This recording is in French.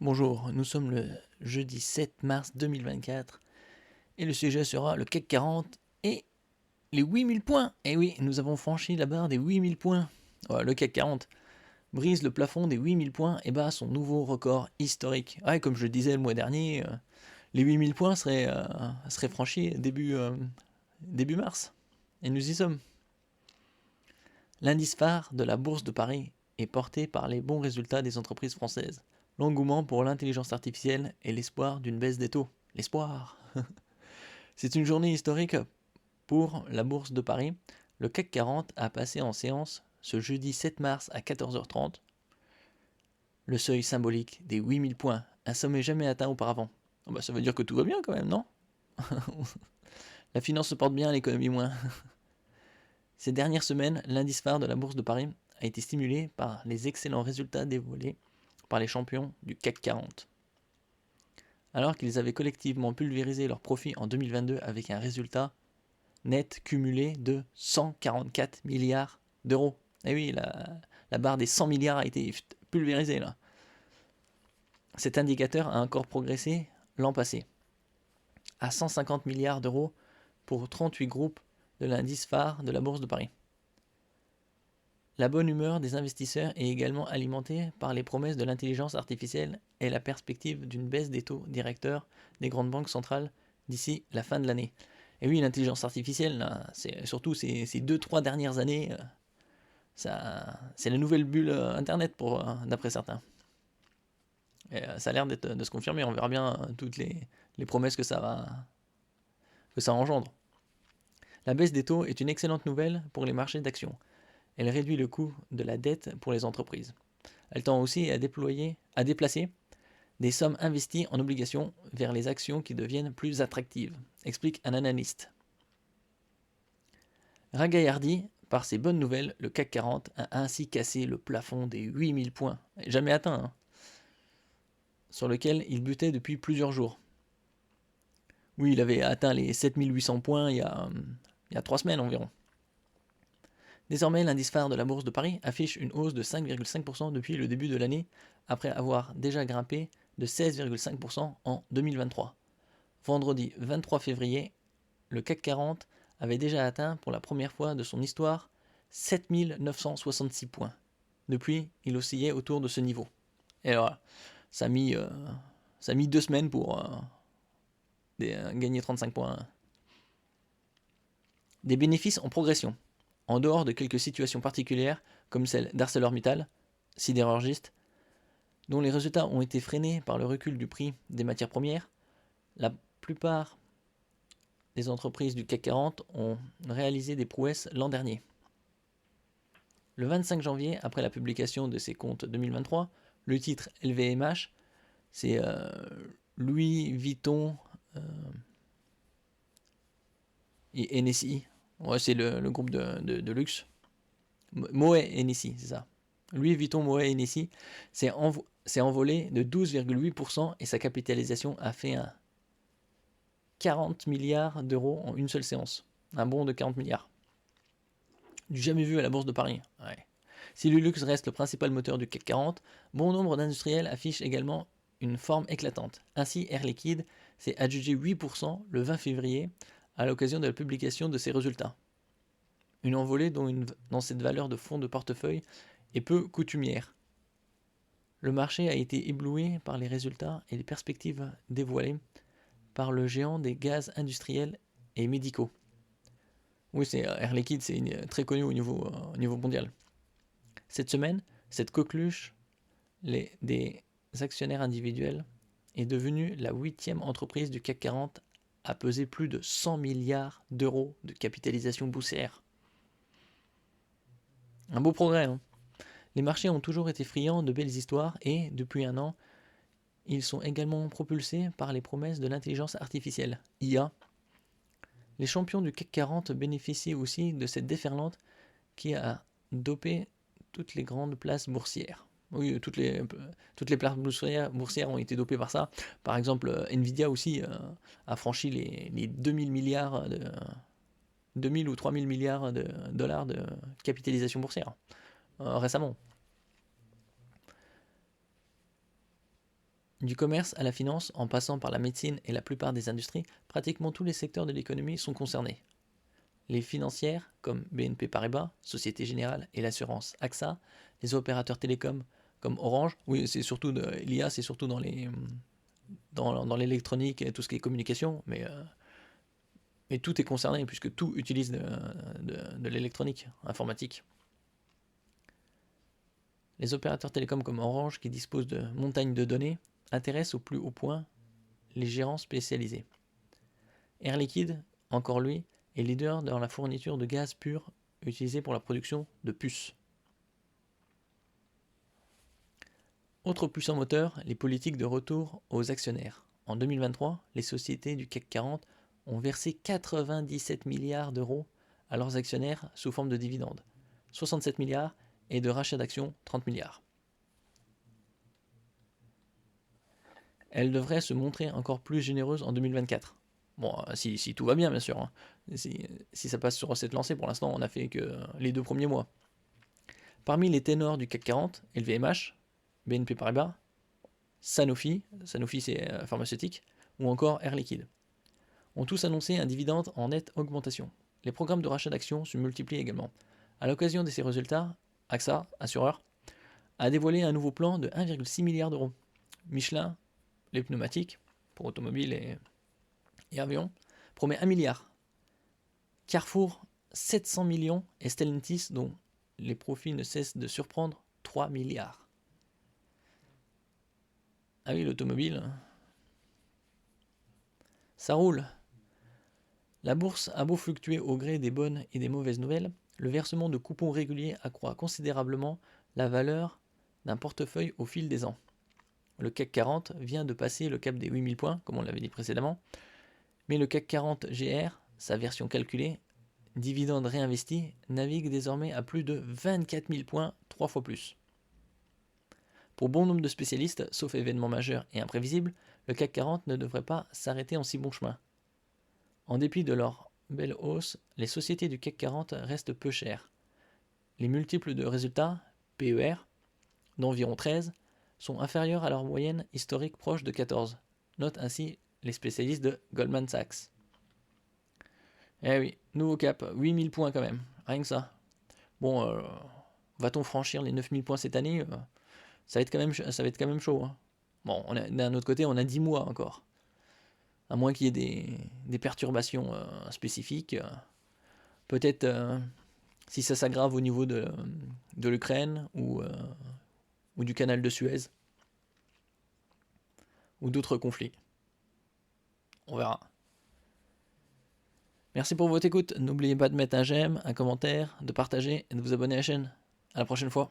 Bonjour, nous sommes le jeudi 7 mars 2024 et le sujet sera le CAC 40 et les 8000 points. Et oui, nous avons franchi la barre des 8000 points. Ouais, le CAC 40 brise le plafond des 8000 points et bat son nouveau record historique. Ouais, comme je le disais le mois dernier, les 8000 points seraient franchis début mars. Et nous y sommes. L'indice phare de la bourse de Paris est porté par les bons résultats des entreprises françaises, l'engouement pour l'intelligence artificielle et l'espoir d'une baisse des taux. L'espoir. C'est une journée historique pour la bourse de Paris. Le CAC 40 a passé en séance ce jeudi 7 mars à 14h30 le seuil symbolique des 8000 points, un sommet jamais atteint auparavant. Oh bah ça veut dire que tout va bien quand même, non? La finance se porte bien, l'économie moins. Ces dernières semaines, l'indice phare de la bourse de Paris a été stimulé par les excellents résultats dévoilés par les champions du CAC 40. Alors qu'ils avaient collectivement pulvérisé leurs profits en 2022 avec un résultat net cumulé de 144 milliards d'euros. Et oui, la barre des 100 milliards a été pulvérisée là. Cet indicateur a encore progressé l'an passé, à 150 milliards d'euros pour 38 groupes de l'indice phare de la bourse de Paris. La bonne humeur des investisseurs est également alimentée par les promesses de l'intelligence artificielle et la perspective d'une baisse des taux directeurs des grandes banques centrales d'ici la fin de l'année. Et oui, l'intelligence artificielle, là, c'est surtout ces 2-3 dernières années, c'est la nouvelle bulle Internet d'après certains. Et ça a l'air de se confirmer, on verra bien toutes les promesses que ça engendre. La baisse des taux est une excellente nouvelle pour les marchés d'actions. Elle réduit le coût de la dette pour les entreprises. Elle tend aussi à déplacer des sommes investies en obligations vers les actions qui deviennent plus attractives, explique un analyste. Ragaillardi, par ces bonnes nouvelles, le CAC 40 a ainsi cassé le plafond des 8000 points, jamais atteint, hein, sur lequel il butait depuis plusieurs jours. Oui, il avait atteint les 7800 points il y a 3 semaines environ. Désormais, l'indice phare de la bourse de Paris affiche une hausse de 5,5% depuis le début de l'année, après avoir déjà grimpé de 16,5% en 2023. Vendredi 23 février, le CAC 40 avait déjà atteint pour la première fois de son histoire 7966 points. Depuis, il oscillait autour de ce niveau. Et voilà, ça a mis 2 semaines pour gagner 35 points. Des bénéfices en progression. En dehors de quelques situations particulières, comme celle d'ArcelorMittal, sidérurgiste, dont les résultats ont été freinés par le recul du prix des matières premières, la plupart des entreprises du CAC 40 ont réalisé des prouesses l'an dernier. Le 25 janvier, après la publication de ses comptes 2023, le titre LVMH, c'est Louis Vuitton et Hennessy. Ouais, c'est le groupe de luxe. Moet Hennessy, c'est ça. Louis Vuitton Moet Hennessy s'est envolé de 12,8% et sa capitalisation a fait un 40 milliards d'euros en une seule séance. Un bond de 40 milliards. Du jamais vu à la bourse de Paris. Ouais. Si le luxe reste le principal moteur du CAC 40, bon nombre d'industriels affichent également une forme éclatante. Ainsi, Air Liquide s'est adjugé 8% le 20 février à l'occasion de la publication de ses résultats. Une envolée dont cette valeur de fonds de portefeuille est peu coutumière. Le marché a été ébloui par les résultats et les perspectives dévoilées par le géant des gaz industriels et médicaux. Oui, c'est Air Liquide, c'est très connu au niveau mondial. Cette semaine, cette coqueluche des actionnaires individuels est devenue la 8e entreprise du CAC 40 à peser plus de 100 milliards d'euros de capitalisation boursière. Un beau progrès, hein. Les marchés ont toujours été friands de belles histoires et, depuis un an, ils sont également propulsés par les promesses de l'intelligence artificielle, IA. Les champions du CAC 40 bénéficient aussi de cette déferlante qui a dopé toutes les grandes places boursières. Oui, toutes les places boursières ont été dopées par ça. Par exemple, Nvidia aussi a franchi les 2000 milliards 2000 ou 3000 milliards de dollars de capitalisation boursière récemment. Du commerce à la finance, en passant par la médecine et la plupart des industries, pratiquement tous les secteurs de l'économie sont concernés. Les financières, comme BNP Paribas, Société Générale et l'assurance AXA, les opérateurs télécoms comme Orange, oui, c'est surtout l'IA, c'est surtout dans l'électronique et tout ce qui est communication, mais tout est concerné puisque tout utilise de l'électronique informatique. Les opérateurs télécoms comme Orange, qui disposent de montagnes de données, intéressent au plus haut point les gérants spécialisés. Air Liquide, encore lui, est leader dans la fourniture de gaz pur utilisé pour la production de puces. Autre puissant moteur, les politiques de retour aux actionnaires. En 2023, les sociétés du CAC 40 ont versé 97 milliards d'euros à leurs actionnaires sous forme de dividendes, 67 milliards et de rachat d'actions, 30 milliards. Elles devraient se montrer encore plus généreuses en 2024. Bon, si tout va bien, bien sûr. Hein. Si ça passe sur cette lancée, pour l'instant, on n'a fait que les 2 premiers mois. Parmi les ténors du CAC 40, LVMH, BNP Paribas, Sanofi c'est pharmaceutique, ou encore Air Liquide, ont tous annoncé un dividende en nette augmentation. Les programmes de rachat d'actions se multiplient également. À l'occasion de ces résultats, AXA, assureur, a dévoilé un nouveau plan de 1,6 milliard d'euros. Michelin, les pneumatiques, pour automobiles et avions, promet 1 milliard. Carrefour, 700 millions et Stellantis, dont les profits ne cessent de surprendre, 3 milliards. Ah oui, l'automobile, ça roule. La bourse a beau fluctuer au gré des bonnes et des mauvaises nouvelles, le versement de coupons réguliers accroît considérablement la valeur d'un portefeuille au fil des ans. Le CAC 40 vient de passer le cap des 8000 points, comme on l'avait dit précédemment, mais le CAC 40 GR, sa version calculée, dividende réinvesti, navigue désormais à plus de 24 000 points, 3 fois plus. Pour bon nombre de spécialistes, sauf événements majeurs et imprévisibles, le CAC 40 ne devrait pas s'arrêter en si bon chemin. En dépit de leur belle hausse, les sociétés du CAC 40 restent peu chères. Les multiples de résultats, PER, d'environ 13, sont inférieurs à leur moyenne historique proche de 14, notent ainsi les spécialistes de Goldman Sachs. Eh oui, nouveau cap, 8000 points quand même, rien que ça. Bon, va-t-on franchir les 9000 points cette année ça va être quand même chaud. Hein. Bon, d'un autre côté, on a 10 mois encore. À moins qu'il y ait des perturbations spécifiques. Peut-être si ça s'aggrave au niveau de l'Ukraine ou du canal de Suez. Ou d'autres conflits. On verra. Merci pour votre écoute. N'oubliez pas de mettre un j'aime, un commentaire, de partager et de vous abonner à la chaîne. À la prochaine fois.